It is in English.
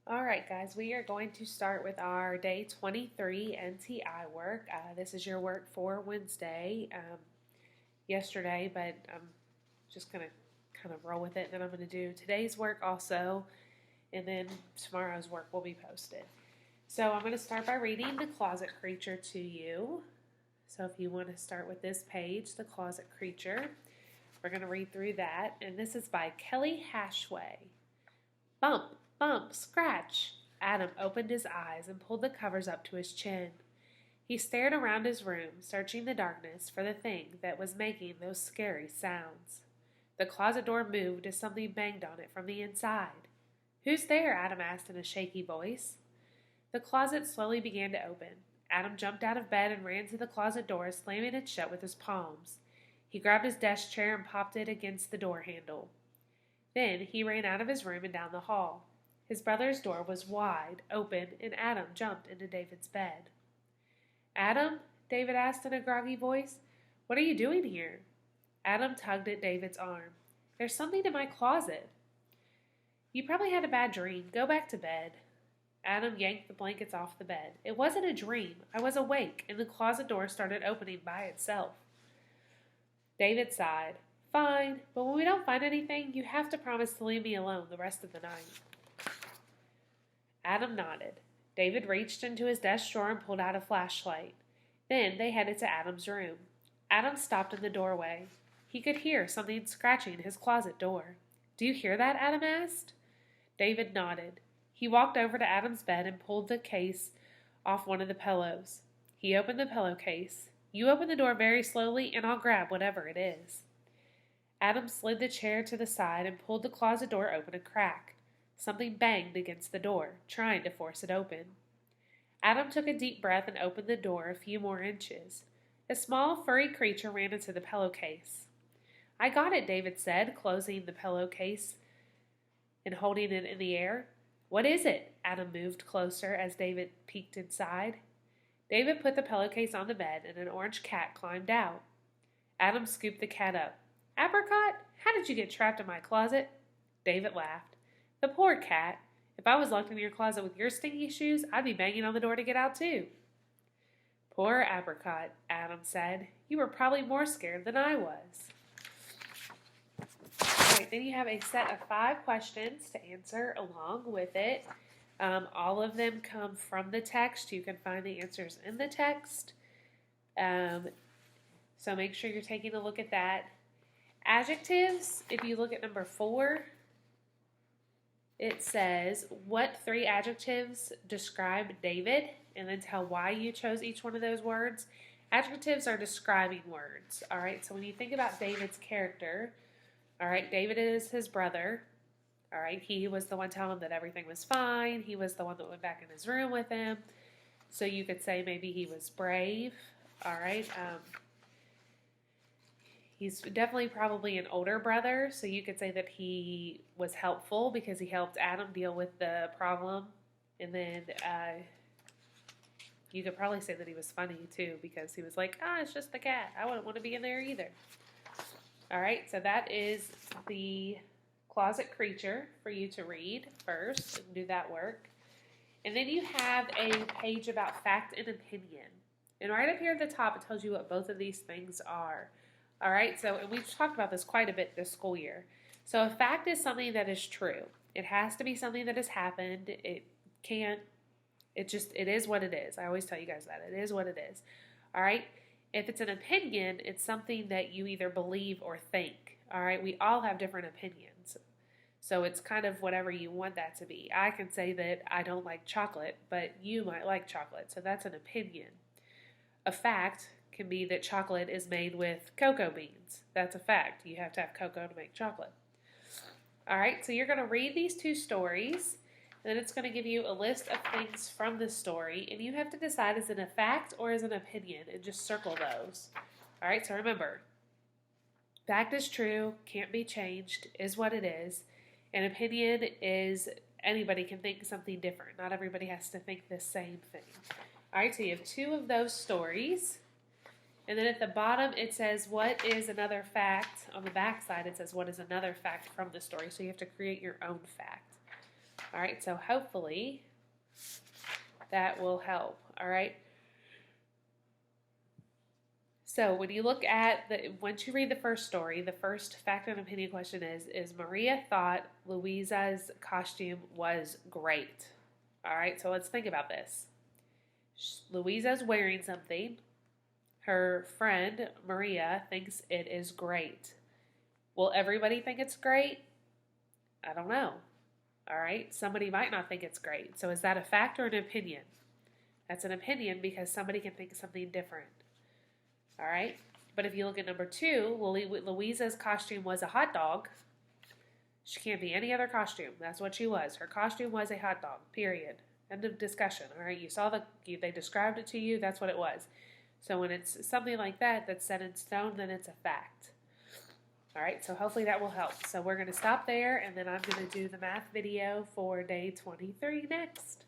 All right, guys, we are going to start with our day 23 NTI work. This is your work for Wednesday, yesterday, but I'm just going to kind of roll with it. And then I'm going to do today's work also, and then tomorrow's work will be posted. So I'm going to start by reading The Closet Creature to you. So if you want to start with this page, The Closet Creature, we're going to read through that. And this is by Kelly Hashway. Bump, bump, scratch. Adam opened his eyes and pulled the covers up to his chin. He stared around his room, searching the darkness for the thing that was making those scary sounds. The closet door moved as something banged on it from the inside. "Who's there?" Adam asked in a shaky voice. The closet slowly began to open. Adam jumped out of bed and ran to the closet door, slamming it shut with his palms. He grabbed his desk chair and popped it against the door handle. Then he ran out of his room and down the hall. His brother's door was wide open, and Adam jumped into David's bed. "Adam?" David asked in a groggy voice. "What are you doing here?" Adam tugged at David's arm. "There's something in my closet." "You probably had a bad dream. Go back to bed." Adam yanked the blankets off the bed. "It wasn't a dream. I was awake, and the closet door started opening by itself." David sighed. "Fine, but when we don't find anything, you have to promise to leave me alone the rest of the night." Adam nodded. David reached into his desk drawer and pulled out a flashlight. Then they headed to Adam's room. Adam stopped in the doorway. He could hear something scratching his closet door. "Do you hear that?" Adam asked. David nodded. He walked over to Adam's bed and pulled the case off one of the pillows. He opened the pillowcase. "You open the door very slowly, and I'll grab whatever it is." Adam slid the chair to the side and pulled the closet door open a crack. Something banged against the door, trying to force it open. Adam took a deep breath and opened the door a few more inches. A small, furry creature ran into the pillowcase. "I got it," David said, closing the pillowcase and holding it in the air. "What is it?" Adam moved closer as David peeked inside. David put the pillowcase on the bed, and an orange cat climbed out. Adam scooped the cat up. "Apricot, how did you get trapped in my closet?" David laughed. "The poor cat. If I was locked in your closet with your stinky shoes, I'd be banging on the door to get out too." "Poor Apricot," Adam said. "You were probably more scared than I was." All right, then you have a set of 5 questions to answer along with it. All of them come from the text. You can find the answers in the text. So make sure you're taking a look at that. Adjectives, if you look at number 4, it says, what 3 adjectives describe David? And then tell why you chose each one of those words. Adjectives are describing words. All right, so when you think about David's character, all right, David is his brother. All right, he was the one telling him that everything was fine. He was the one that went back in his room with him. So you could say maybe he was brave. All right, he's definitely probably an older brother, so you could say that he was helpful because he helped Adam deal with the problem. And then you could probably say that he was funny too because he was like, it's just the cat. I wouldn't want to be in there either. All right, so that is the Closet Creature for you to read first and do that work. And then you have a page about fact and opinion. And right up here at the top, it tells you what both of these things are. All right, so and we've talked about this quite a bit this school year. So a fact is something that is true. It has to be something that has happened. It is what it is. I always tell you guys that. It is what it is. All right, if it's an opinion, it's something that you either believe or think. All right, we all have different opinions. So it's kind of whatever you want that to be. I can say that I don't like chocolate, but you might like chocolate. So that's an opinion. A fact can be that chocolate is made with cocoa beans. That's a fact. You have to have cocoa to make chocolate. All right, so you're going to read these 2 stories, and then it's going to give you a list of things from the story, and you have to decide is it a fact or is it an opinion, and just circle those. All right, so remember, fact is true, can't be changed, is what it is. An opinion is anybody can think something different. Not everybody has to think the same thing. All right, so you have 2 of those stories. And then at the bottom, it says, what is another fact? On the back side, it says, what is another fact from the story? So you have to create your own fact. All right, so hopefully that will help. All right. So when you look at once you read the first story, the first fact and opinion question is Maria thought Louisa's costume was great. All right, so let's think about this. Louisa's wearing something. Her friend, Maria, thinks it is great. Will everybody think it's great? I don't know. All right, somebody might not think it's great. So is that a fact or an opinion? That's an opinion because somebody can think something different. All right, but if you look at number 2, Louisa's costume was a hot dog. She can't be any other costume. That's what she was. Her costume was a hot dog, period. End of discussion. All right, you saw they described it to you. That's what it was. So when it's something like that that's set in stone, then it's a fact. All right, so hopefully that will help. So we're going to stop there, and then I'm going to do the math video for day 23 next.